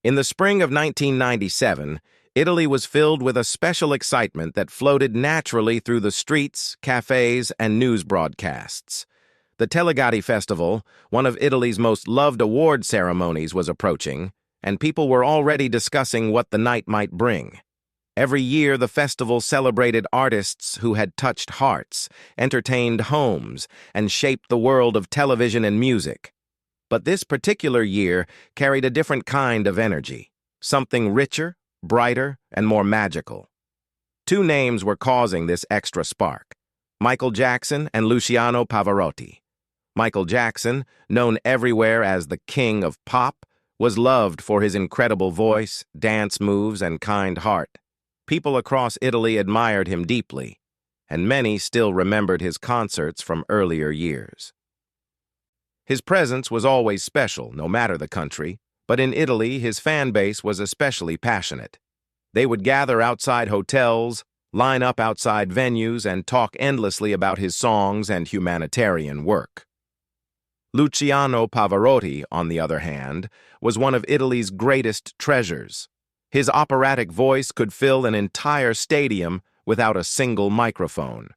In the spring of 1997, Italy was filled with a special excitement that floated naturally through the streets, cafes, and news broadcasts. The Telegatti Festival, one of Italy's most loved award ceremonies, was approaching, and people were already discussing what the night might bring. Every year, the festival celebrated artists who had touched hearts, entertained homes, and shaped the world of television and music. But this particular year carried a different kind of energy, something richer, brighter, and more magical. Two names were causing this extra spark: Michael Jackson and Luciano Pavarotti. Michael Jackson, known everywhere as the king of pop, was loved for his incredible voice, dance moves, and kind heart. People across Italy admired him deeply, and many still remembered his concerts from earlier years. His presence was always special, no matter the country, but in Italy his fan base was especially passionate. They would gather outside hotels, line up outside venues, and talk endlessly about his songs and humanitarian work. Luciano Pavarotti, on the other hand, was one of Italy's greatest treasures. His operatic voice could fill an entire stadium without a single microphone.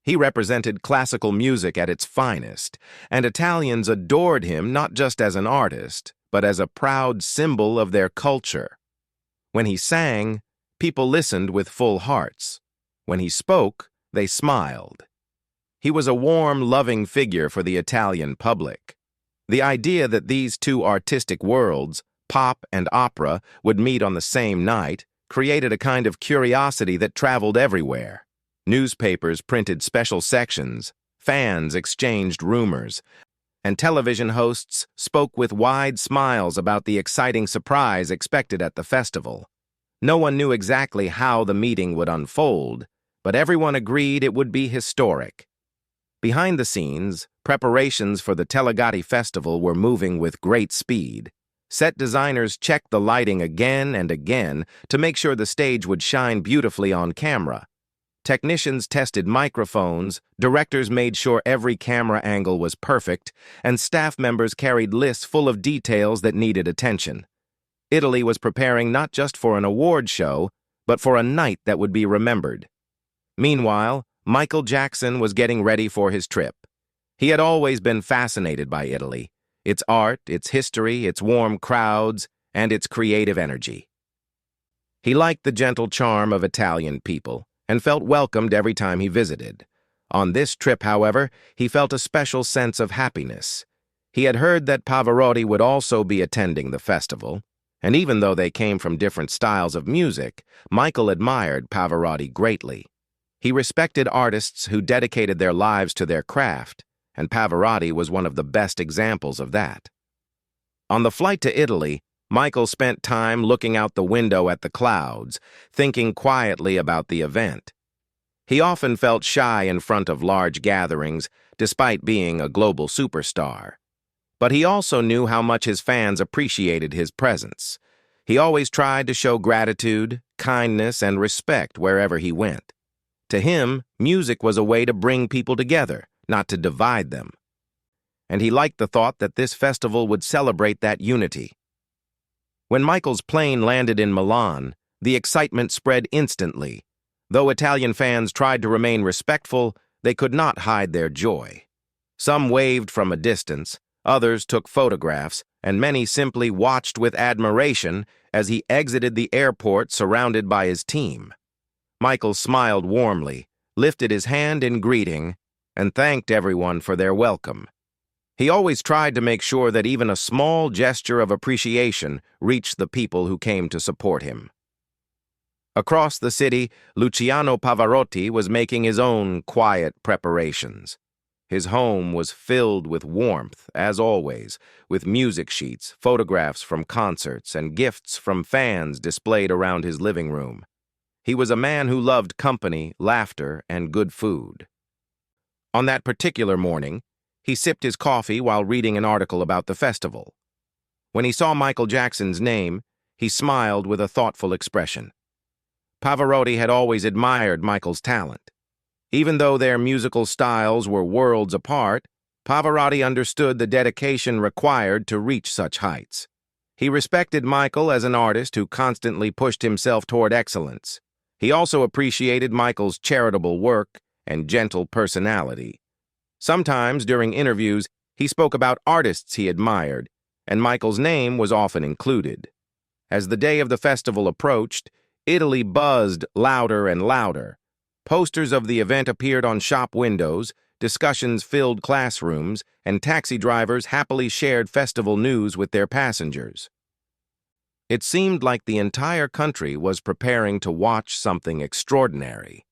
He represented classical music at its finest, and Italians adored him not just as an artist, but as a proud symbol of their culture. When he sang, people listened with full hearts. When he spoke, they smiled. He was a warm, loving figure for the Italian public. The idea that these two artistic worlds, pop and opera, would meet on the same night created a kind of curiosity that traveled everywhere. Newspapers printed special sections, fans exchanged rumors, and television hosts spoke with wide smiles about the exciting surprise expected at the festival. No one knew exactly how the meeting would unfold, but everyone agreed it would be historic. Behind the scenes, preparations for the Telegatti Festival were moving with great speed. Set designers checked the lighting again and again to make sure the stage would shine beautifully on camera. Technicians tested microphones, directors made sure every camera angle was perfect, and staff members carried lists full of details that needed attention. Italy was preparing not just for an award show, but for a night that would be remembered. Meanwhile, Michael Jackson was getting ready for his trip. He had always been fascinated by Italy, its art, its history, its warm crowds, and its creative energy. He liked the gentle charm of Italian people and felt welcomed every time he visited. On this trip, however, he felt a special sense of happiness. He had heard that Pavarotti would also be attending the festival, and even though they came from different styles of music, Michael admired Pavarotti greatly. He respected artists who dedicated their lives to their craft, and Pavarotti was one of the best examples of that. On the flight to Italy, Michael spent time looking out the window at the clouds, thinking quietly about the event. He often felt shy in front of large gatherings, despite being a global superstar. But he also knew how much his fans appreciated his presence. He always tried to show gratitude, kindness, and respect wherever he went. To him, music was a way to bring people together, not to divide them. And he liked the thought that this festival would celebrate that unity. When Michael's plane landed in Milan, the excitement spread instantly. Though Italian fans tried to remain respectful, they could not hide their joy. Some waved from a distance, others took photographs, and many simply watched with admiration as he exited the airport surrounded by his team. Michael smiled warmly, lifted his hand in greeting, and thanked everyone for their welcome. He always tried to make sure that even a small gesture of appreciation reached the people who came to support him. Across the city, Luciano Pavarotti was making his own quiet preparations. His home was filled with warmth, as always, with music sheets, photographs from concerts, and gifts from fans displayed around his living room. He was a man who loved company, laughter, and good food. On that particular morning, he sipped his coffee while reading an article about the festival. When he saw Michael Jackson's name, he smiled with a thoughtful expression. Pavarotti had always admired Michael's talent. Even though their musical styles were worlds apart, Pavarotti understood the dedication required to reach such heights. He respected Michael as an artist who constantly pushed himself toward excellence. He also appreciated Michael's charitable work and gentle personality. Sometimes, during interviews, he spoke about artists he admired, and Michael's name was often included. As the day of the festival approached, Italy buzzed louder and louder. Posters of the event appeared on shop windows, discussions filled classrooms, and taxi drivers happily shared festival news with their passengers. It seemed like the entire country was preparing to watch something extraordinary.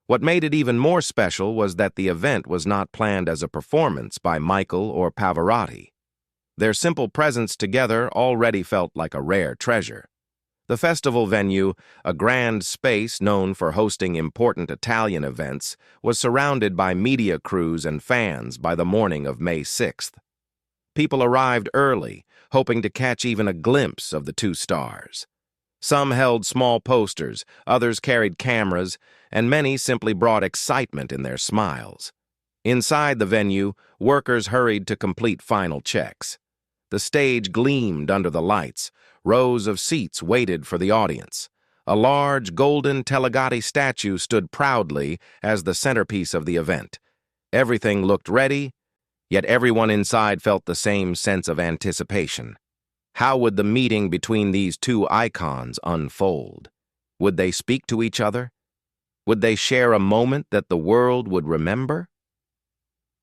What made it even more special was that the event was not planned as a performance by Michael or Pavarotti. Their simple presence together already felt like a rare treasure. The festival venue, a grand space known for hosting important Italian events, was surrounded by media crews and fans by the morning of May 6th. People arrived early, hoping to catch even a glimpse of the two stars. Some held small posters, others carried cameras, and many simply brought excitement in their smiles. Inside the venue, workers hurried to complete final checks. The stage gleamed under the lights. Rows of seats waited for the audience. A large golden Telegatti statue stood proudly as the centerpiece of the event. Everything looked ready, yet everyone inside felt the same sense of anticipation. How would the meeting between these two icons unfold? Would they speak to each other? Would they share a moment that the world would remember?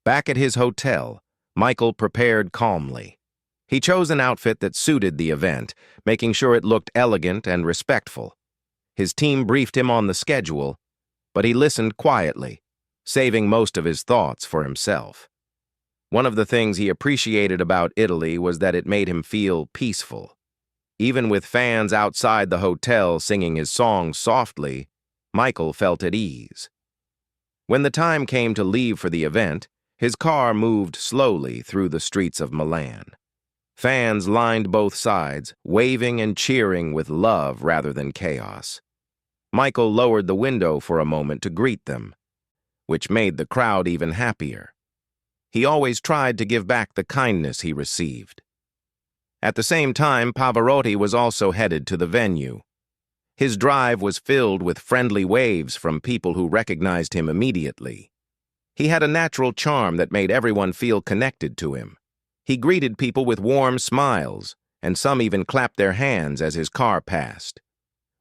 Back at his hotel, Michael prepared calmly. He chose an outfit that suited the event, making sure it looked elegant and respectful. His team briefed him on the schedule, but he listened quietly, saving most of his thoughts for himself. One of the things he appreciated about Italy was that it made him feel peaceful. Even with fans outside the hotel singing his songs softly, Michael felt at ease. When the time came to leave for the event, his car moved slowly through the streets of Milan. Fans lined both sides, waving and cheering with love rather than chaos. Michael lowered the window for a moment to greet them, which made the crowd even happier. He always tried to give back the kindness he received. At the same time, Pavarotti was also headed to the venue. His drive was filled with friendly waves from people who recognized him immediately. He had a natural charm that made everyone feel connected to him. He greeted people with warm smiles, and some even clapped their hands as his car passed.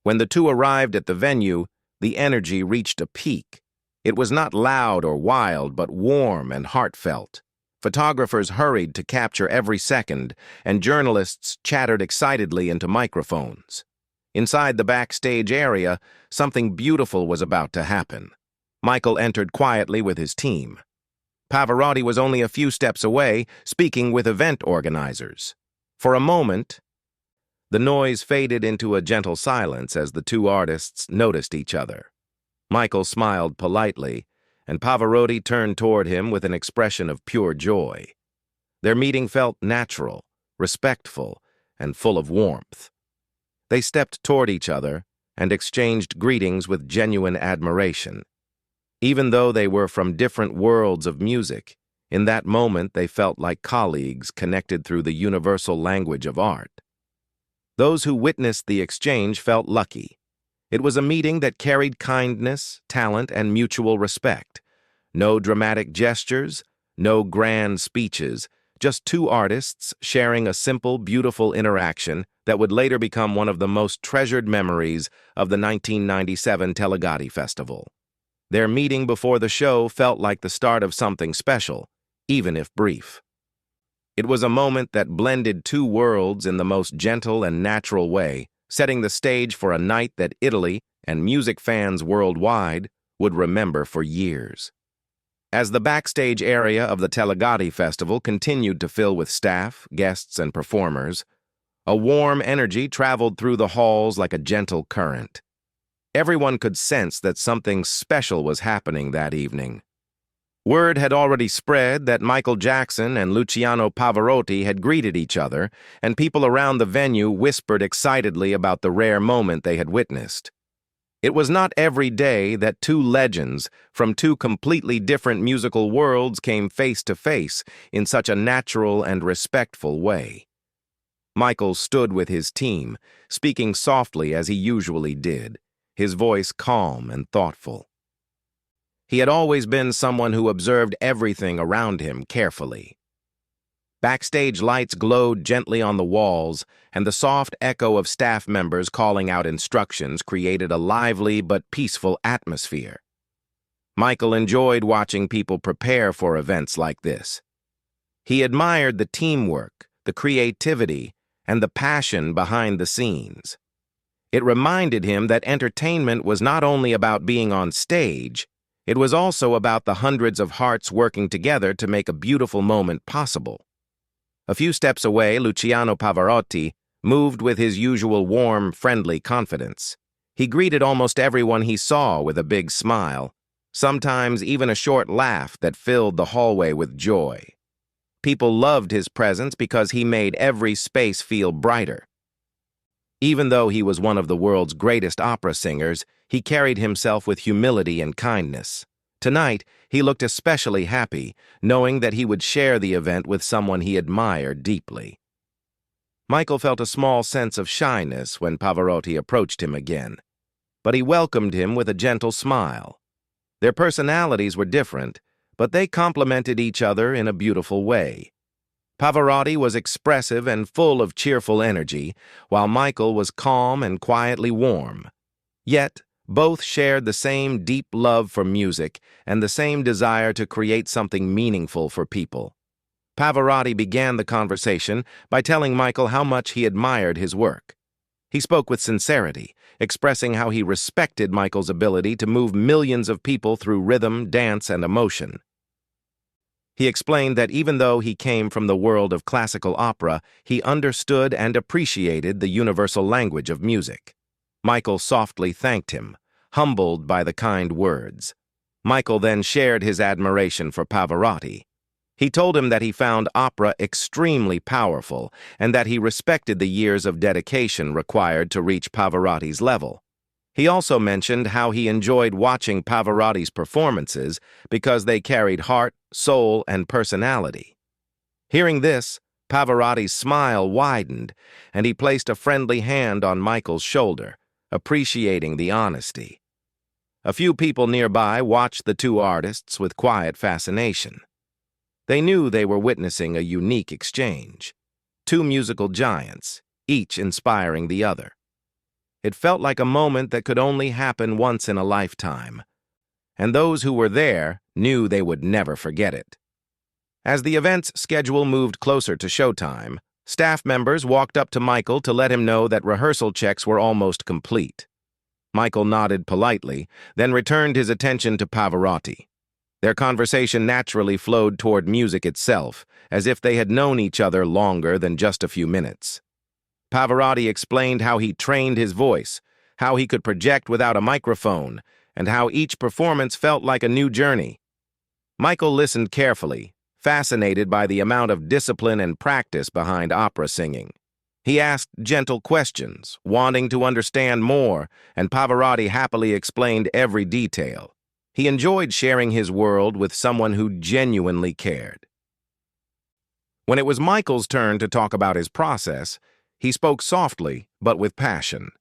When the two arrived at the venue, the energy reached a peak. It was not loud or wild, but warm and heartfelt. Photographers hurried to capture every second, and journalists chattered excitedly into microphones. Inside the backstage area, something beautiful was about to happen. Michael entered quietly with his team. Pavarotti was only a few steps away, speaking with event organizers. For a moment, the noise faded into a gentle silence as the two artists noticed each other. Michael smiled politely, and Pavarotti turned toward him with an expression of pure joy. Their meeting felt natural, respectful, and full of warmth. They stepped toward each other and exchanged greetings with genuine admiration. Even though they were from different worlds of music, in that moment they felt like colleagues connected through the universal language of art. Those who witnessed the exchange felt lucky. It was a meeting that carried kindness, talent, and mutual respect. No dramatic gestures, no grand speeches, just two artists sharing a simple, beautiful interaction that would later become one of the most treasured memories of the 1997 Telegatti Festival. Their meeting before the show felt like the start of something special, even if brief. It was a moment that blended two worlds in the most gentle and natural way, setting the stage for a night that Italy and music fans worldwide would remember for years. As the backstage area of the Telegatti Festival continued to fill with staff, guests, and performers, a warm energy traveled through the halls like a gentle current. Everyone could sense that something special was happening that evening. Word had already spread that Michael Jackson and Luciano Pavarotti had greeted each other, and people around the venue whispered excitedly about the rare moment they had witnessed. It was not every day that two legends from two completely different musical worlds came face to face in such a natural and respectful way. Michael stood with his team, speaking softly as he usually did, his voice calm and thoughtful. He had always been someone who observed everything around him carefully. Backstage lights glowed gently on the walls, and the soft echo of staff members calling out instructions created a lively but peaceful atmosphere. Michael enjoyed watching people prepare for events like this. He admired the teamwork, the creativity, and the passion behind the scenes. It reminded him that entertainment was not only about being on stage, it was also about the hundreds of hearts working together to make a beautiful moment possible. A few steps away, Luciano Pavarotti moved with his usual warm, friendly confidence. He greeted almost everyone he saw with a big smile, sometimes even a short laugh that filled the hallway with joy. People loved his presence because he made every space feel brighter. Even though he was one of the world's greatest opera singers, he carried himself with humility and kindness. Tonight, he looked especially happy, knowing that he would share the event with someone he admired deeply. Michael felt a small sense of shyness when Pavarotti approached him again, but he welcomed him with a gentle smile. Their personalities were different, but they complemented each other in a beautiful way. Pavarotti was expressive and full of cheerful energy, while Michael was calm and quietly warm. Yet, both shared the same deep love for music and the same desire to create something meaningful for people. Pavarotti began the conversation by telling Michael how much he admired his work. He spoke with sincerity, expressing how he respected Michael's ability to move millions of people through rhythm, dance, and emotion. He explained that even though he came from the world of classical opera, he understood and appreciated the universal language of music. Michael softly thanked him, humbled by the kind words. Michael then shared his admiration for Pavarotti. He told him that he found opera extremely powerful and that he respected the years of dedication required to reach Pavarotti's level. He also mentioned how he enjoyed watching Pavarotti's performances because they carried heart, soul, and personality. Hearing this, Pavarotti's smile widened, and he placed a friendly hand on Michael's shoulder, appreciating the honesty. A few people nearby watched the two artists with quiet fascination. They knew they were witnessing a unique exchange. Two musical giants, each inspiring the other. It felt like a moment that could only happen once in a lifetime, and those who were there knew they would never forget it. As the event's schedule moved closer to showtime, staff members walked up to Michael to let him know that rehearsal checks were almost complete. Michael nodded politely, then returned his attention to Pavarotti. Their conversation naturally flowed toward music itself, as if they had known each other longer than just a few minutes. Pavarotti explained how he trained his voice, how he could project without a microphone, and how each performance felt like a new journey. Michael listened carefully, fascinated by the amount of discipline and practice behind opera singing. He asked gentle questions, wanting to understand more, and Pavarotti happily explained every detail. He enjoyed sharing his world with someone who genuinely cared. When it was Michael's turn to talk about his process, he spoke softly but with passion.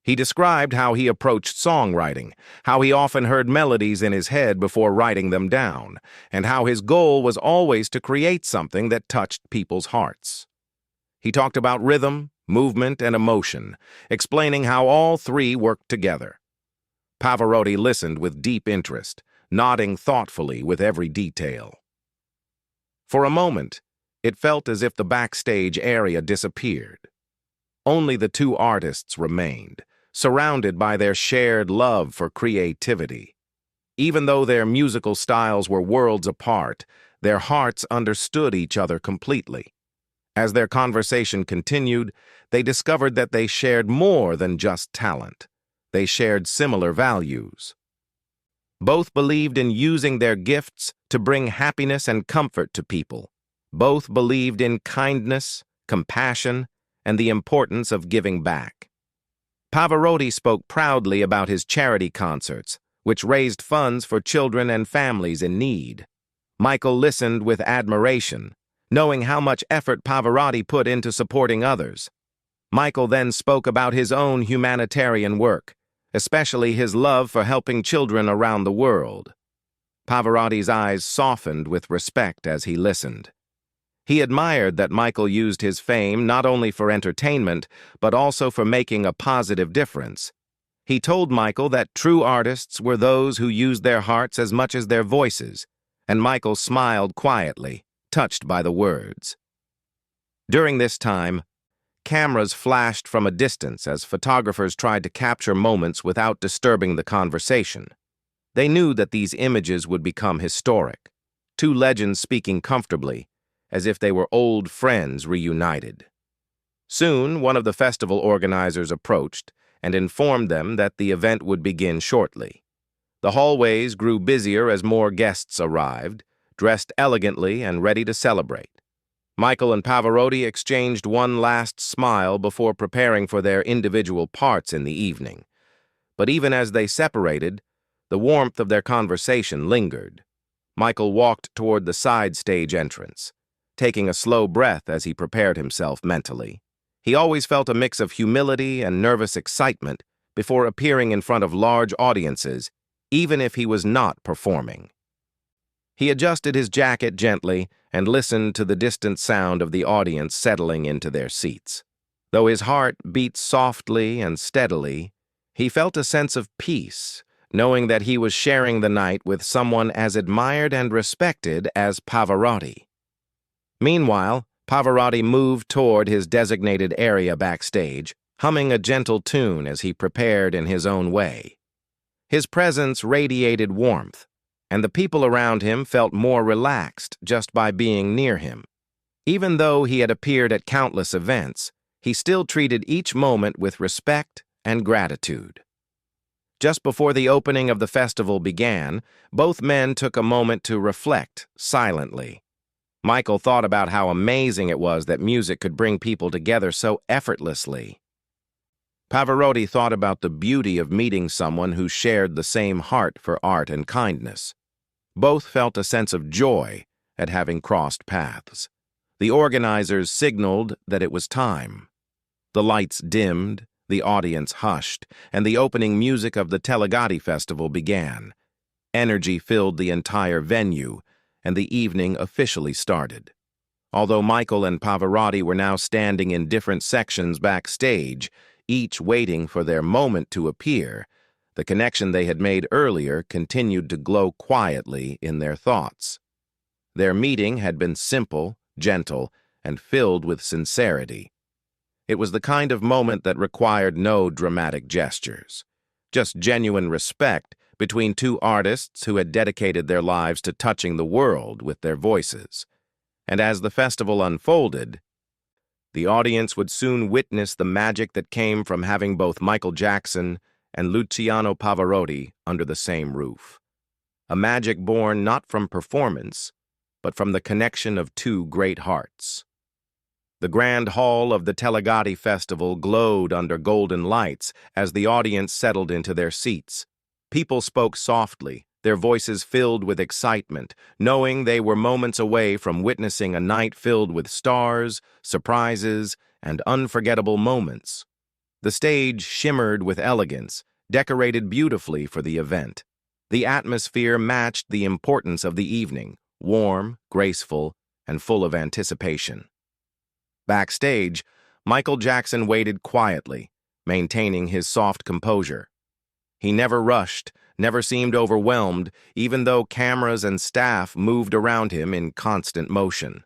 He described how he approached songwriting, how he often heard melodies in his head before writing them down, and how his goal was always to create something that touched people's hearts. He talked about rhythm, movement, and emotion, explaining how all three worked together. Pavarotti listened with deep interest, nodding thoughtfully with every detail. For a moment, it felt as if the backstage area disappeared. Only the two artists remained, surrounded by their shared love for creativity. Even though their musical styles were worlds apart, their hearts understood each other completely. As their conversation continued, they discovered that they shared more than just talent. They shared similar values. Both believed in using their gifts to bring happiness and comfort to people. Both believed in kindness, compassion, and the importance of giving back. Pavarotti spoke proudly about his charity concerts, which raised funds for children and families in need. Michael listened with admiration, knowing how much effort Pavarotti put into supporting others. Michael then spoke about his own humanitarian work, especially his love for helping children around the world. Pavarotti's eyes softened with respect as he listened. He admired that Michael used his fame not only for entertainment, but also for making a positive difference. He told Michael that true artists were those who used their hearts as much as their voices, and Michael smiled quietly, touched by the words. During this time, cameras flashed from a distance as photographers tried to capture moments without disturbing the conversation. They knew that these images would become historic, two legends speaking comfortably, as if they were old friends reunited. Soon, one of the festival organizers approached and informed them that the event would begin shortly. The hallways grew busier as more guests arrived, dressed elegantly and ready to celebrate. Michael and Pavarotti exchanged one last smile before preparing for their individual parts in the evening. But even as they separated, the warmth of their conversation lingered. Michael walked toward the side stage entrance, taking a slow breath as he prepared himself mentally. He always felt a mix of humility and nervous excitement before appearing in front of large audiences, even if he was not performing. He adjusted his jacket gently and listened to the distant sound of the audience settling into their seats. Though his heart beat softly and steadily, he felt a sense of peace, knowing that he was sharing the night with someone as admired and respected as Pavarotti. Meanwhile, Pavarotti moved toward his designated area backstage, humming a gentle tune as he prepared in his own way. His presence radiated warmth, and the people around him felt more relaxed just by being near him. Even though he had appeared at countless events, he still treated each moment with respect and gratitude. Just before the opening of the festival began, both men took a moment to reflect silently. Michael thought about how amazing it was that music could bring people together so effortlessly. Pavarotti thought about the beauty of meeting someone who shared the same heart for art and kindness. Both felt a sense of joy at having crossed paths. The organizers signaled that it was time. The lights dimmed, the audience hushed, and the opening music of the Telegatti festival began. Energy filled the entire venue, and the evening officially started. Although Michael and Pavarotti were now standing in different sections backstage, each waiting for their moment to appear, the connection they had made earlier continued to glow quietly in their thoughts. Their meeting had been simple, gentle, and filled with sincerity. It was the kind of moment that required no dramatic gestures, just genuine respect between two artists who had dedicated their lives to touching the world with their voices. And as the festival unfolded, the audience would soon witness the magic that came from having both Michael Jackson and Luciano Pavarotti under the same roof. A magic born not from performance, but from the connection of two great hearts. The grand hall of the Telegatti Festival glowed under golden lights as the audience settled into their seats. People spoke softly, their voices filled with excitement, knowing they were moments away from witnessing a night filled with stars, surprises, and unforgettable moments. The stage shimmered with elegance, decorated beautifully for the event. The atmosphere matched the importance of the evening, warm, graceful, and full of anticipation. Backstage, Michael Jackson waited quietly, maintaining his soft composure. He never rushed, never seemed overwhelmed, even though cameras and staff moved around him in constant motion.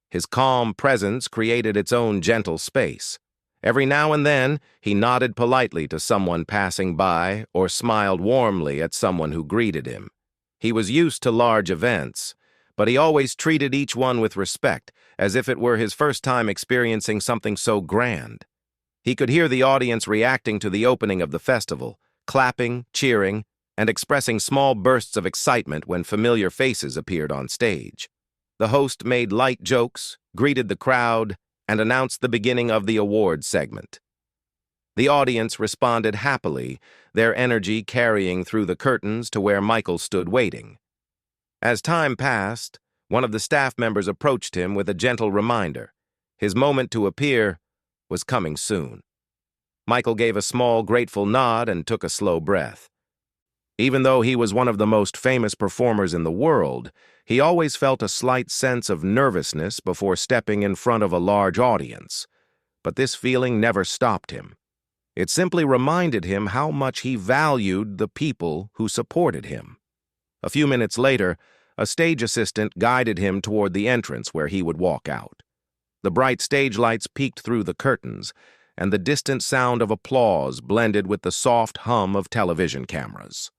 His calm presence created its own gentle space. Every now and then, he nodded politely to someone passing by or smiled warmly at someone who greeted him. He was used to large events, but he always treated each one with respect, as if it were his first time experiencing something so grand. He could hear the audience reacting to the opening of the festival, clapping, cheering, and expressing small bursts of excitement when familiar faces appeared on stage. The host made light jokes, greeted the crowd, and announced the beginning of the awards segment. The audience responded happily, their energy carrying through the curtains to where Michael stood waiting. As time passed, One of the staff members approached him with a gentle reminder. His moment to appear was coming soon. Michael gave a small, grateful nod and took a slow breath. Even though he was one of the most famous performers in the world, he always felt a slight sense of nervousness before stepping in front of a large audience. But this feeling never stopped him. It simply reminded him how much he valued the people who supported him. A few minutes later, a stage assistant guided him toward the entrance where he would walk out. The bright stage lights peeked through the curtains, and the distant sound of applause blended with the soft hum of television cameras.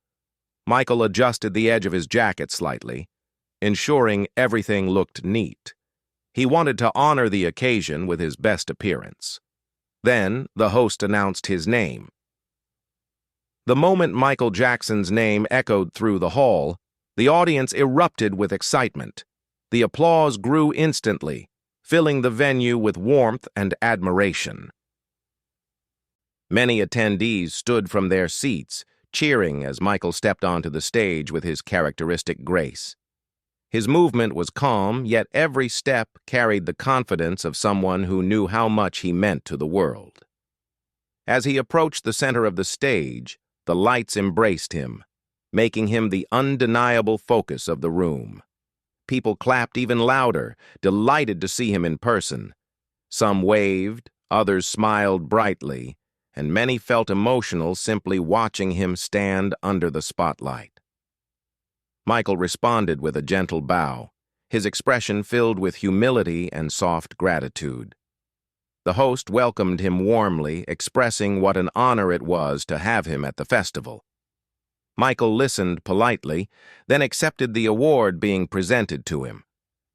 Michael adjusted the edge of his jacket slightly, ensuring everything looked neat. He wanted to honor the occasion with his best appearance. Then, the host announced his name. The moment Michael Jackson's name echoed through the hall, the audience erupted with excitement. The applause grew instantly, filling the venue with warmth and admiration. Many attendees stood from their seats, cheering as Michael stepped onto the stage with his characteristic grace. His movement was calm, yet every step carried the confidence of someone who knew how much he meant to the world. As he approached the center of the stage, the lights embraced him, making him the undeniable focus of the room. People clapped even louder, delighted to see him in person. Some waved, others smiled brightly, and many felt emotional simply watching him stand under the spotlight. Michael responded with a gentle bow, his expression filled with humility and soft gratitude. The host welcomed him warmly, expressing what an honor it was to have him at the festival. Michael listened politely, then accepted the award being presented to him.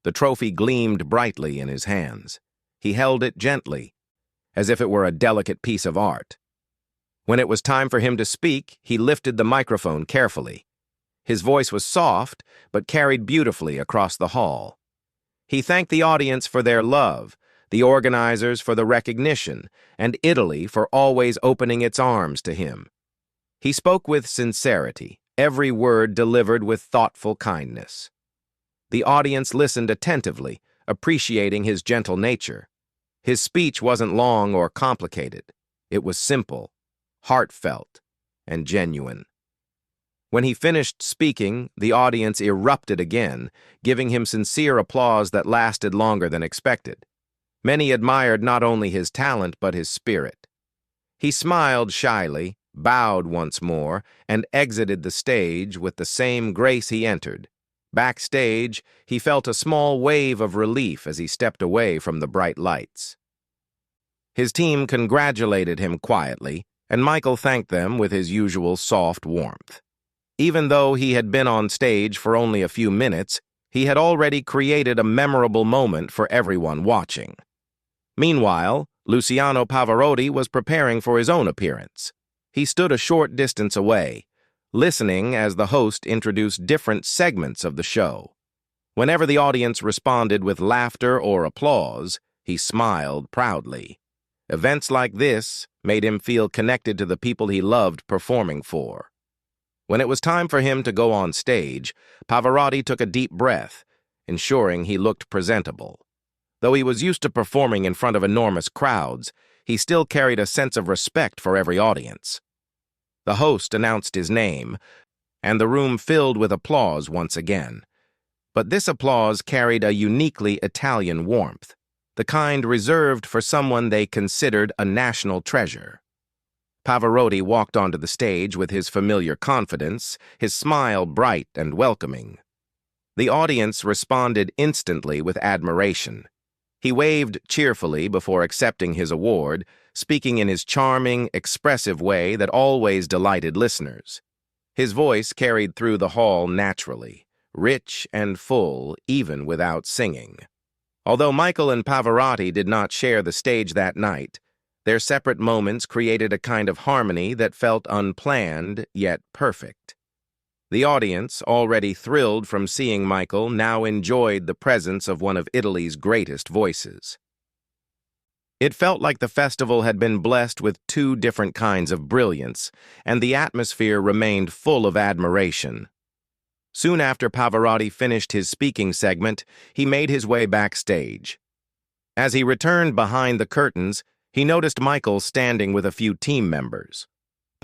The trophy gleamed brightly in his hands. He held it gently, as if it were a delicate piece of art. When it was time for him to speak, he lifted the microphone carefully. His voice was soft, but carried beautifully across the hall. He thanked the audience for their love, the organizers for the recognition, and Italy for always opening its arms to him. He spoke with sincerity, every word delivered with thoughtful kindness. The audience listened attentively, appreciating his gentle nature. His speech wasn't long or complicated. It was simple, heartfelt, and genuine. When he finished speaking, the audience erupted again, giving him sincere applause that lasted longer than expected. Many admired not only his talent but his spirit. He smiled shyly, bowed once more, and exited the stage with the same grace he entered. Backstage, he felt a small wave of relief as he stepped away from the bright lights. His team congratulated him quietly, and Michael thanked them with his usual soft warmth. Even though he had been on stage for only a few minutes, he had already created a memorable moment for everyone watching. Meanwhile, Luciano Pavarotti was preparing for his own appearance. He stood a short distance away, listening as the host introduced different segments of the show. Whenever the audience responded with laughter or applause, he smiled proudly. Events like this made him feel connected to the people he loved performing for. When it was time for him to go on stage, Pavarotti took a deep breath, ensuring he looked presentable. Though he was used to performing in front of enormous crowds, he still carried a sense of respect for every audience. The host announced his name, and the room filled with applause once again. But this applause carried a uniquely Italian warmth, the kind reserved for someone they considered a national treasure. Pavarotti walked onto the stage with his familiar confidence, his smile bright and welcoming. The audience responded instantly with admiration. He waved cheerfully before accepting his award, speaking in his charming, expressive way that always delighted listeners. His voice carried through the hall naturally, rich and full even without singing. Although Michael and Pavarotti did not share the stage that night, their separate moments created a kind of harmony that felt unplanned, yet perfect. The audience, already thrilled from seeing Michael, now enjoyed the presence of one of Italy's greatest voices. It felt like the festival had been blessed with two different kinds of brilliance, and the atmosphere remained full of admiration. Soon after Pavarotti finished his speaking segment, he made his way backstage. As he returned behind the curtains, he noticed Michael standing with a few team members.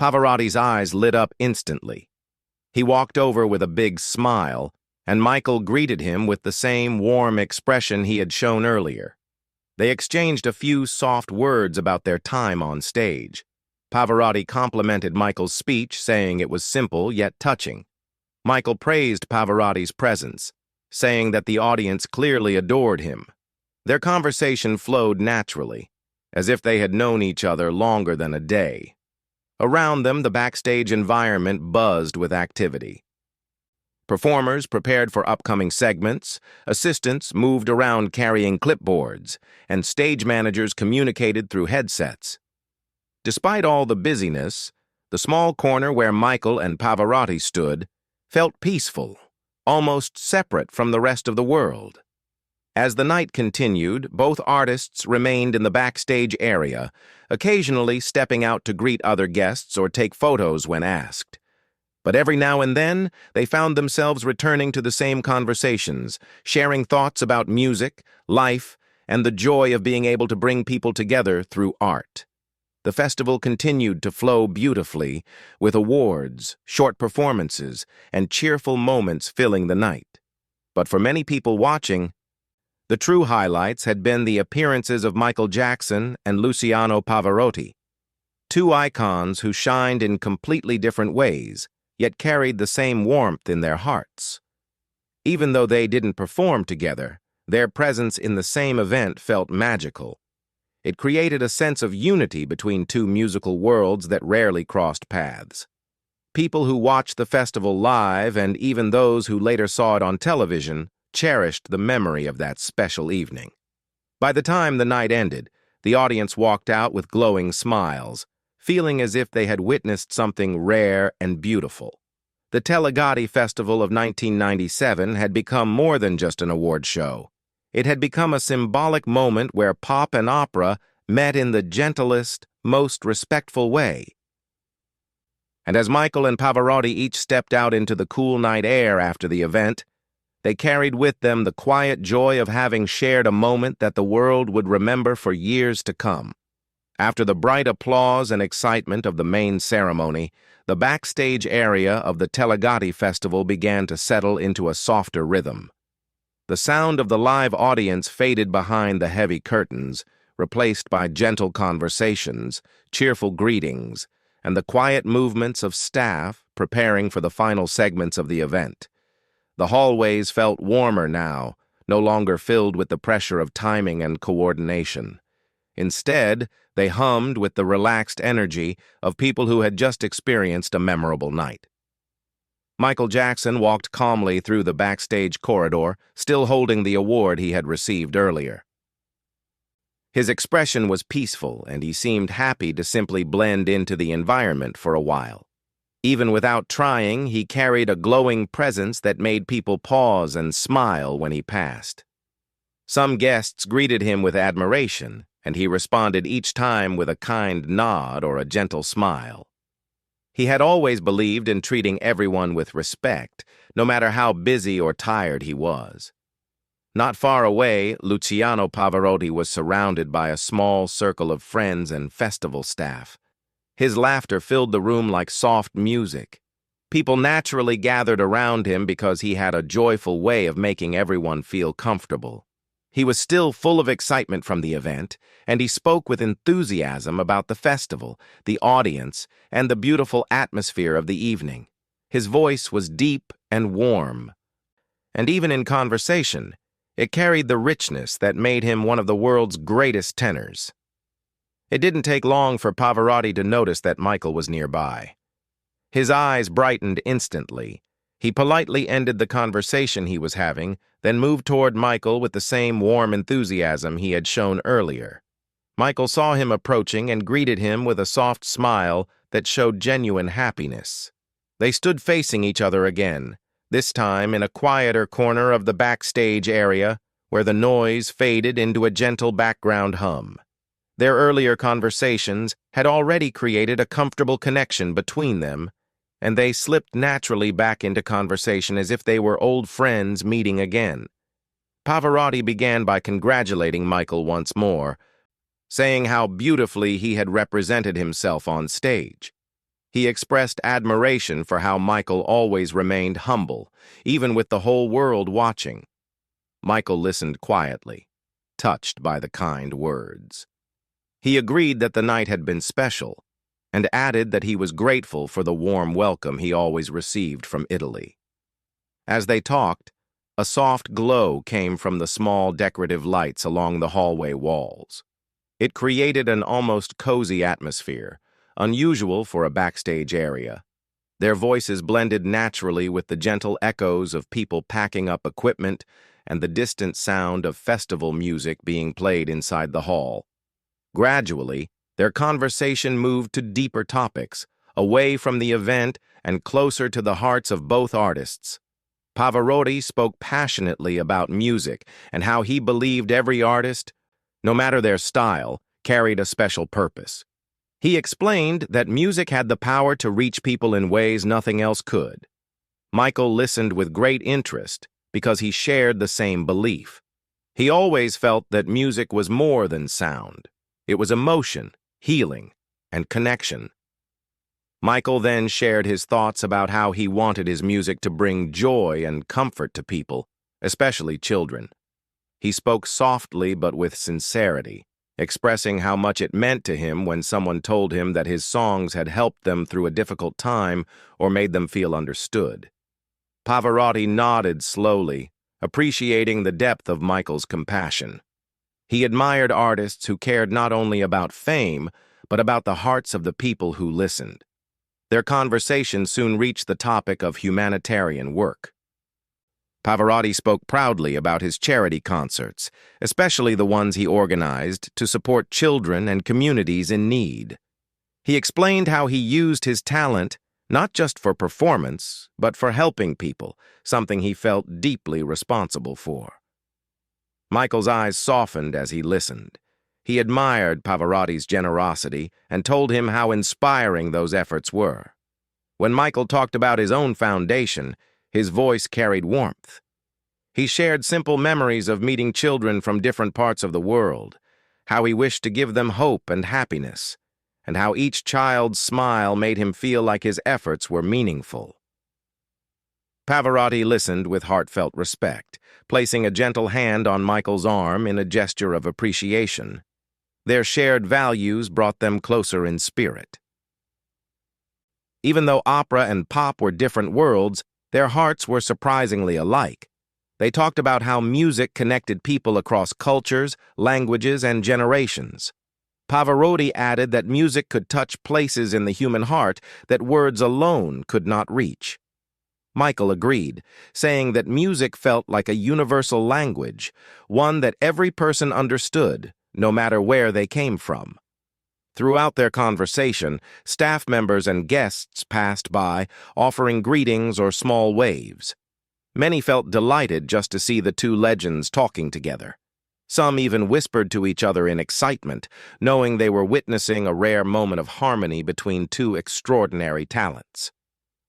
Pavarotti's eyes lit up instantly. He walked over with a big smile, and Michael greeted him with the same warm expression he had shown earlier. They exchanged a few soft words about their time on stage. Pavarotti complimented Michael's speech, saying it was simple yet touching. Michael praised Pavarotti's presence, saying that the audience clearly adored him. Their conversation flowed naturally, as if they had known each other longer than a day. Around them, the backstage environment buzzed with activity. Performers prepared for upcoming segments, assistants moved around carrying clipboards, and stage managers communicated through headsets. Despite all the busyness, the small corner where Michael and Pavarotti stood felt peaceful, almost separate from the rest of the world. As the night continued, both artists remained in the backstage area, occasionally stepping out to greet other guests or take photos when asked. But every now and then, they found themselves returning to the same conversations, sharing thoughts about music, life, and the joy of being able to bring people together through art. The festival continued to flow beautifully, with awards, short performances, and cheerful moments filling the night. But for many people watching, the true highlights had been the appearances of Michael Jackson and Luciano Pavarotti, two icons who shined in completely different ways, yet carried the same warmth in their hearts. Even though they didn't perform together, their presence in the same event felt magical. It created a sense of unity between two musical worlds that rarely crossed paths. People who watched the festival live, and even those who later saw it on television, cherished the memory of that special evening. By the time the night ended, the audience walked out with glowing smiles, feeling as if they had witnessed something rare and beautiful. The Telegatti Festival of 1997 had become more than just an award show. It had become a symbolic moment where pop and opera met in the gentlest, most respectful way. And as Michael and Pavarotti each stepped out into the cool night air after the event, they carried with them the quiet joy of having shared a moment that the world would remember for years to come. After the bright applause and excitement of the main ceremony, the backstage area of the Telegatti Festival began to settle into a softer rhythm. The sound of the live audience faded behind the heavy curtains, replaced by gentle conversations, cheerful greetings, and the quiet movements of staff preparing for the final segments of the event. The hallways felt warmer now, no longer filled with the pressure of timing and coordination. Instead, they hummed with the relaxed energy of people who had just experienced a memorable night. Michael Jackson walked calmly through the backstage corridor, still holding the award he had received earlier. His expression was peaceful, and he seemed happy to simply blend into the environment for a while. Even without trying, he carried a glowing presence that made people pause and smile when he passed. Some guests greeted him with admiration, and he responded each time with a kind nod or a gentle smile. He had always believed in treating everyone with respect, no matter how busy or tired he was. Not far away, Luciano Pavarotti was surrounded by a small circle of friends and festival staff. His laughter filled the room like soft music. People naturally gathered around him because he had a joyful way of making everyone feel comfortable. He was still full of excitement from the event, and he spoke with enthusiasm about the festival, the audience, and the beautiful atmosphere of the evening. His voice was deep and warm, and even in conversation, it carried the richness that made him one of the world's greatest tenors. It didn't take long for Pavarotti to notice that Michael was nearby. His eyes brightened instantly. He politely ended the conversation he was having, then moved toward Michael with the same warm enthusiasm he had shown earlier. Michael saw him approaching and greeted him with a soft smile that showed genuine happiness. They stood facing each other again, this time in a quieter corner of the backstage area where the noise faded into a gentle background hum. Their earlier conversations had already created a comfortable connection between them, and they slipped naturally back into conversation as if they were old friends meeting again. Pavarotti began by congratulating Michael once more, saying how beautifully he had represented himself on stage. He expressed admiration for how Michael always remained humble, even with the whole world watching. Michael listened quietly, touched by the kind words. He agreed that the night had been special, and added that he was grateful for the warm welcome he always received from Italy. As they talked, a soft glow came from the small decorative lights along the hallway walls. It created an almost cozy atmosphere, unusual for a backstage area. Their voices blended naturally with the gentle echoes of people packing up equipment and the distant sound of festival music being played inside the hall. Gradually, their conversation moved to deeper topics, away from the event and closer to the hearts of both artists. Pavarotti spoke passionately about music and how he believed every artist, no matter their style, carried a special purpose. He explained that music had the power to reach people in ways nothing else could. Michael listened with great interest because he shared the same belief. He always felt that music was more than sound. It was emotion, healing, and connection. Michael then shared his thoughts about how he wanted his music to bring joy and comfort to people, especially children. He spoke softly but with sincerity, expressing how much it meant to him when someone told him that his songs had helped them through a difficult time or made them feel understood. Pavarotti nodded slowly, appreciating the depth of Michael's compassion. He admired artists who cared not only about fame, but about the hearts of the people who listened. Their conversation soon reached the topic of humanitarian work. Pavarotti spoke proudly about his charity concerts, especially the ones he organized to support children and communities in need. He explained how he used his talent not just for performance, but for helping people, something he felt deeply responsible for. Michael's eyes softened as he listened. He admired Pavarotti's generosity and told him how inspiring those efforts were. When Michael talked about his own foundation, his voice carried warmth. He shared simple memories of meeting children from different parts of the world, how he wished to give them hope and happiness, and how each child's smile made him feel like his efforts were meaningful. Pavarotti listened with heartfelt respect, placing a gentle hand on Michael's arm in a gesture of appreciation. Their shared values brought them closer in spirit. Even though opera and pop were different worlds, their hearts were surprisingly alike. They talked about how music connected people across cultures, languages, and generations. Pavarotti added that music could touch places in the human heart that words alone could not reach. Michael agreed, saying that music felt like a universal language, one that every person understood, no matter where they came from. Throughout their conversation, staff members and guests passed by, offering greetings or small waves. Many felt delighted just to see the two legends talking together. Some even whispered to each other in excitement, knowing they were witnessing a rare moment of harmony between two extraordinary talents.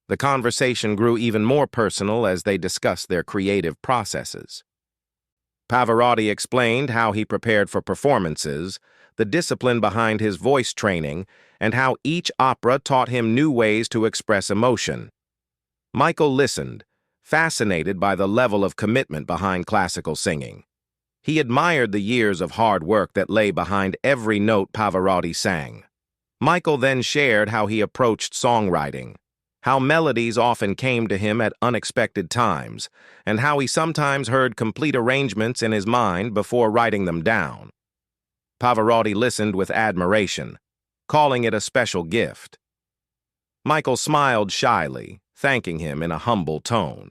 The conversation grew even more personal as they discussed their creative processes. Pavarotti explained how he prepared for performances, the discipline behind his voice training, and how each opera taught him new ways to express emotion. Michael listened, fascinated by the level of commitment behind classical singing. He admired the years of hard work that lay behind every note Pavarotti sang. Michael then shared how he approached songwriting, how melodies often came to him at unexpected times, and how he sometimes heard complete arrangements in his mind before writing them down. Pavarotti listened with admiration, calling it a special gift. Michael smiled shyly, thanking him in a humble tone.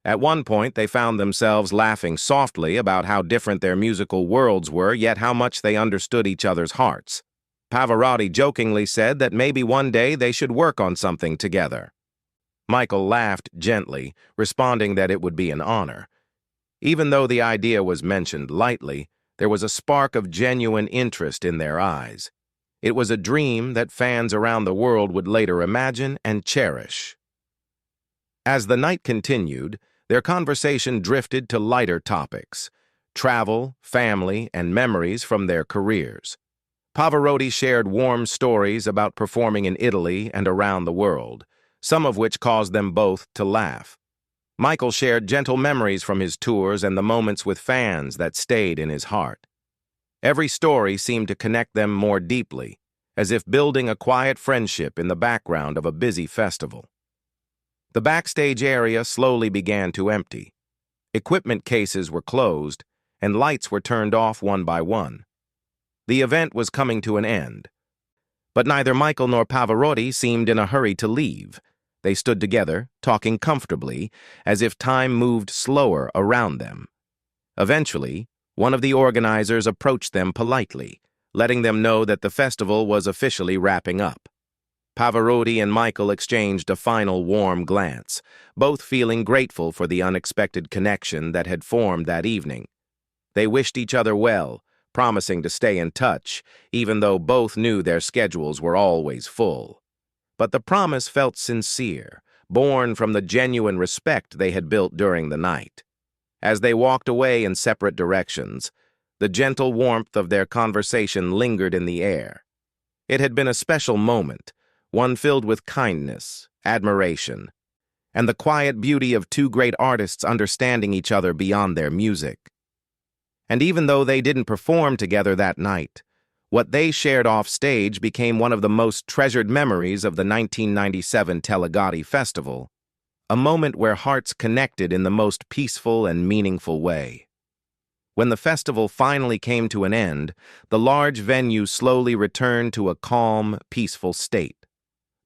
At one point, they found themselves laughing softly about how different their musical worlds were, yet how much they understood each other's hearts. Pavarotti jokingly said that maybe one day they should work on something together. Michael laughed gently, responding that it would be an honor. Even though the idea was mentioned lightly, there was a spark of genuine interest in their eyes. It was a dream that fans around the world would later imagine and cherish. As the night continued, their conversation drifted to lighter topics: travel, family, and memories from their careers. Pavarotti shared warm stories about performing in Italy and around the world, some of which caused them both to laugh. Michael shared gentle memories from his tours and the moments with fans that stayed in his heart. Every story seemed to connect them more deeply, as if building a quiet friendship in the background of a busy festival. The backstage area slowly began to empty. Equipment cases were closed, and lights were turned off one by one. The event was coming to an end. But neither Michael nor Pavarotti seemed in a hurry to leave. They stood together, talking comfortably, as if time moved slower around them. Eventually, one of the organizers approached them politely, letting them know that the festival was officially wrapping up. Pavarotti and Michael exchanged a final warm glance, both feeling grateful for the unexpected connection that had formed that evening. They wished each other well, promising to stay in touch, even though both knew their schedules were always full. But the promise felt sincere, born from the genuine respect they had built during the night. As they walked away in separate directions, the gentle warmth of their conversation lingered in the air. It had been a special moment, one filled with kindness, admiration, and the quiet beauty of two great artists understanding each other beyond their music. And even though they didn't perform together that night, what they shared off stage became one of the most treasured memories of the 1997 Telegatti Festival, a moment where hearts connected in the most peaceful and meaningful way. When the festival finally came to an end, the large venue slowly returned to a calm, peaceful state.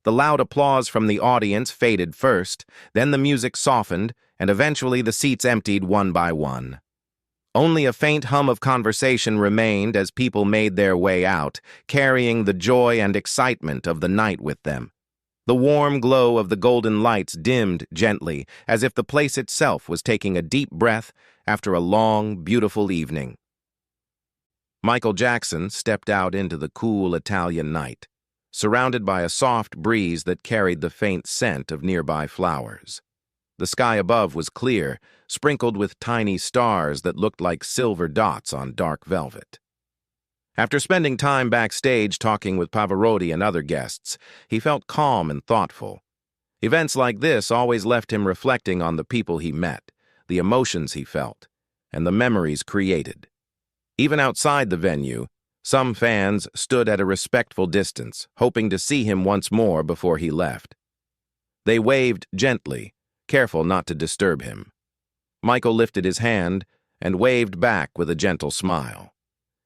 The loud applause from the audience faded first, then the music softened, and eventually the seats emptied one by one. Only a faint hum of conversation remained as people made their way out, carrying the joy and excitement of the night with them. The warm glow of the golden lights dimmed gently, as if the place itself was taking a deep breath after a long, beautiful evening. Michael Jackson stepped out into the cool Italian night, surrounded by a soft breeze that carried the faint scent of nearby flowers. The sky above was clear, sprinkled with tiny stars that looked like silver dots on dark velvet. After spending time backstage talking with Pavarotti and other guests, he felt calm and thoughtful. Events like this always left him reflecting on the people he met, the emotions he felt, and the memories created. Even outside the venue, some fans stood at a respectful distance, hoping to see him once more before he left. They waved gently, careful not to disturb him. Michael lifted his hand and waved back with a gentle smile.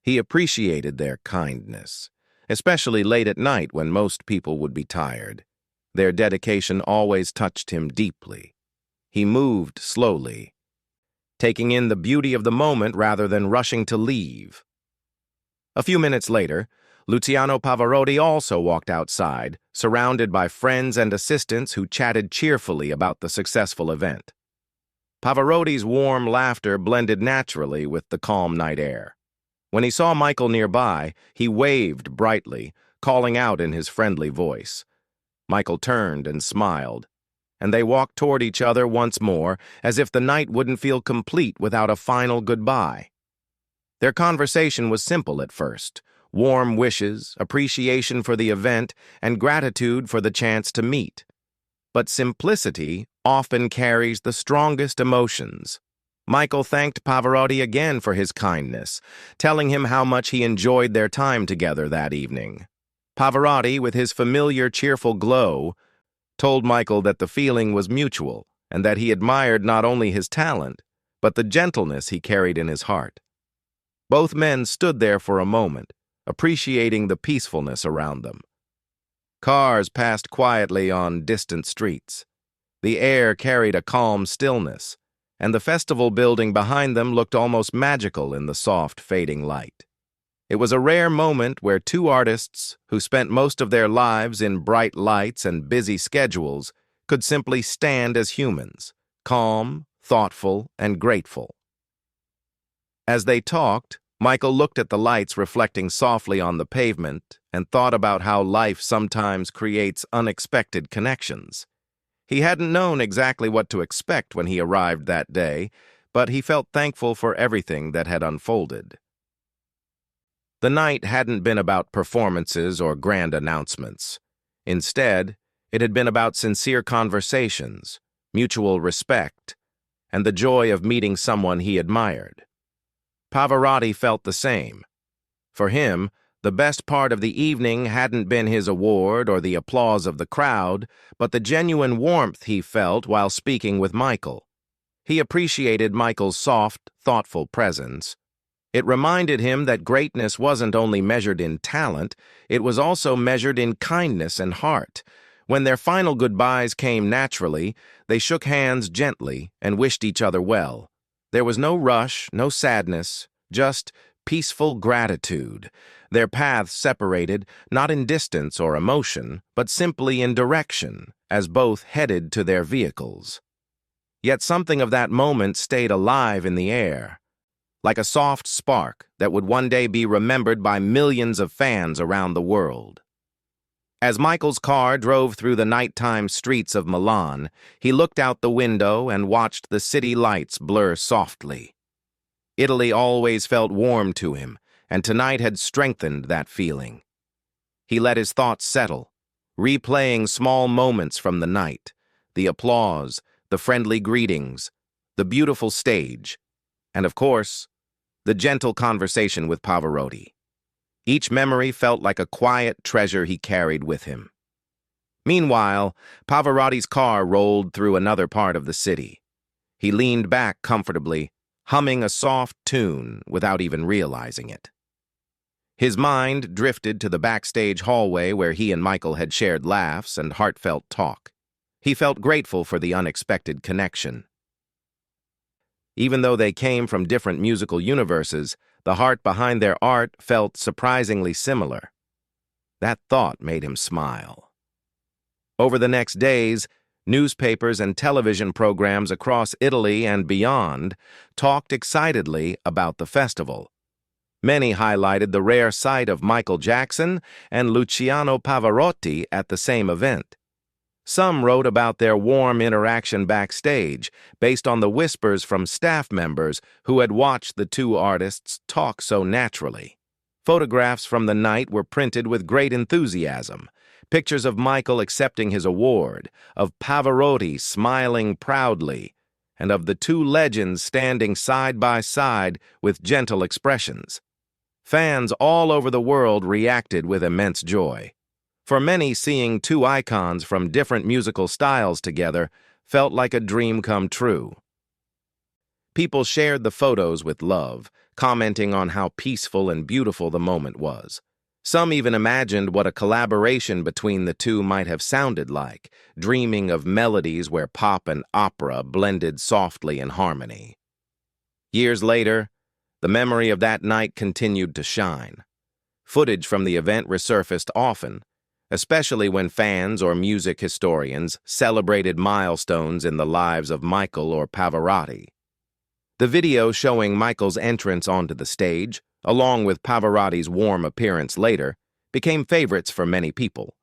He appreciated their kindness, especially late at night when most people would be tired. Their dedication always touched him deeply. He moved slowly, taking in the beauty of the moment rather than rushing to leave. A few minutes later, Luciano Pavarotti also walked outside, surrounded by friends and assistants who chatted cheerfully about the successful event. Pavarotti's warm laughter blended naturally with the calm night air. When he saw Michael nearby, he waved brightly, calling out in his friendly voice. Michael turned and smiled, and they walked toward each other once more, as if the night wouldn't feel complete without a final goodbye. Their conversation was simple at first: warm wishes, appreciation for the event, and gratitude for the chance to meet. But simplicity often carries the strongest emotions. Michael thanked Pavarotti again for his kindness, telling him how much he enjoyed their time together that evening. Pavarotti, with his familiar cheerful glow, told Michael that the feeling was mutual and that he admired not only his talent, but the gentleness he carried in his heart. Both men stood there for a moment, appreciating the peacefulness around them. Cars passed quietly on distant streets. The air carried a calm stillness, and the festival building behind them looked almost magical in the soft, fading light. It was a rare moment where two artists, who spent most of their lives in bright lights and busy schedules, could simply stand as humans, calm, thoughtful, and grateful. As they talked, Michael looked at the lights reflecting softly on the pavement and thought about how life sometimes creates unexpected connections. He hadn't known exactly what to expect when he arrived that day, but he felt thankful for everything that had unfolded. The night hadn't been about performances or grand announcements. Instead, it had been about sincere conversations, mutual respect, and the joy of meeting someone he admired. Pavarotti felt the same. For him, the best part of the evening hadn't been his award or the applause of the crowd, but the genuine warmth he felt while speaking with Michael. He appreciated Michael's soft, thoughtful presence. It reminded him that greatness wasn't only measured in talent, it was also measured in kindness and heart. When their final goodbyes came naturally, they shook hands gently and wished each other well. There was no rush, no sadness, just peaceful gratitude. Their paths separated, not in distance or emotion, but simply in direction, as both headed to their vehicles. Yet something of that moment stayed alive in the air, like a soft spark that would one day be remembered by millions of fans around the world. As Michael's car drove through the nighttime streets of Milan, he looked out the window and watched the city lights blur softly. Italy always felt warm to him, and tonight had strengthened that feeling. He let his thoughts settle, replaying small moments from the night, the applause, the friendly greetings, the beautiful stage, and of course, the gentle conversation with Pavarotti. Each memory felt like a quiet treasure he carried with him. Meanwhile, Pavarotti's car rolled through another part of the city. He leaned back comfortably, humming a soft tune without even realizing it. His mind drifted to the backstage hallway where he and Michael had shared laughs and heartfelt talk. He felt grateful for the unexpected connection. Even though they came from different musical universes, the heart behind their art felt surprisingly similar. That thought made him smile. Over the next days, newspapers and television programs across Italy and beyond talked excitedly about the festival. Many highlighted the rare sight of Michael Jackson and Luciano Pavarotti at the same event. Some wrote about their warm interaction backstage, based on the whispers from staff members who had watched the two artists talk so naturally. Photographs from the night were printed with great enthusiasm. Pictures of Michael accepting his award, of Pavarotti smiling proudly, and of the two legends standing side by side with gentle expressions. Fans all over the world reacted with immense joy. For many, seeing two icons from different musical styles together felt like a dream come true. People shared the photos with love, commenting on how peaceful and beautiful the moment was. Some even imagined what a collaboration between the two might have sounded like, dreaming of melodies where pop and opera blended softly in harmony. Years later, the memory of that night continued to shine. Footage from the event resurfaced often, especially when fans or music historians celebrated milestones in the lives of Michael or Pavarotti. The video showing Michael's entrance onto the stage, along with Pavarotti's warm appearance later, became favorites for many people.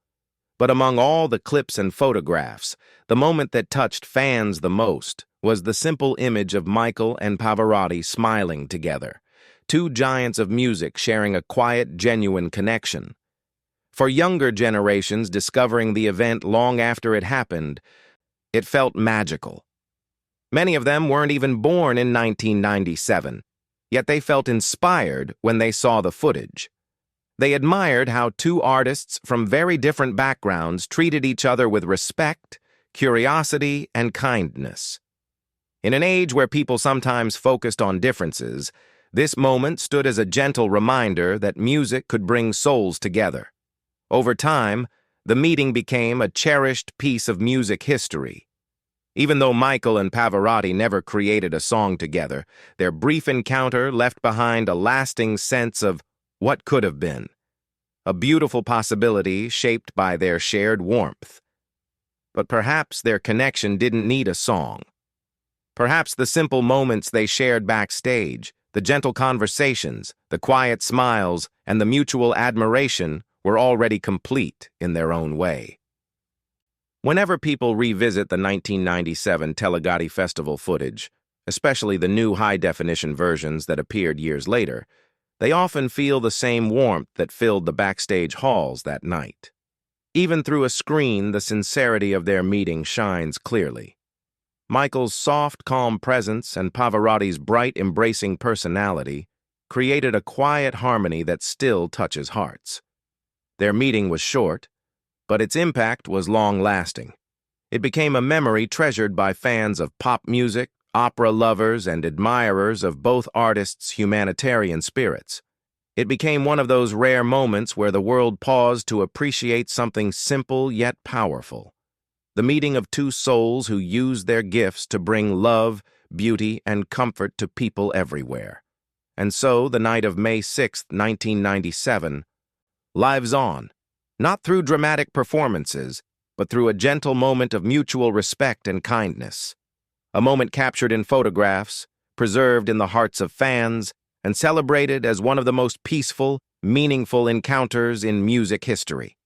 But among all the clips and photographs, the moment that touched fans the most was the simple image of Michael and Pavarotti smiling together, two giants of music sharing a quiet, genuine connection. For younger generations discovering the event long after it happened, it felt magical. Many of them weren't even born in 1997, yet they felt inspired when they saw the footage. They admired how two artists from very different backgrounds treated each other with respect, curiosity, and kindness. In an age where people sometimes focused on differences, this moment stood as a gentle reminder that music could bring souls together. Over time, the meeting became a cherished piece of music history. Even though Michael and Pavarotti never created a song together, their brief encounter left behind a lasting sense of what could have been, a beautiful possibility shaped by their shared warmth. But perhaps their connection didn't need a song. Perhaps the simple moments they shared backstage, the gentle conversations, the quiet smiles, and the mutual admiration were already complete in their own way. Whenever people revisit the 1997 Telegatti Festival footage, especially the new high-definition versions that appeared years later, they often feel the same warmth that filled the backstage halls that night. Even through a screen, the sincerity of their meeting shines clearly. Michael's soft, calm presence and Pavarotti's bright, embracing personality created a quiet harmony that still touches hearts. Their meeting was short, but its impact was long-lasting. It became a memory treasured by fans of pop music, opera lovers, and admirers of both artists' humanitarian spirits. It became one of those rare moments where the world paused to appreciate something simple yet powerful. The meeting of two souls who used their gifts to bring love, beauty, and comfort to people everywhere. And so, the night of May 6, 1997, lives on, not through dramatic performances, but through a gentle moment of mutual respect and kindness. A moment captured in photographs, preserved in the hearts of fans, and celebrated as one of the most peaceful, meaningful encounters in music history.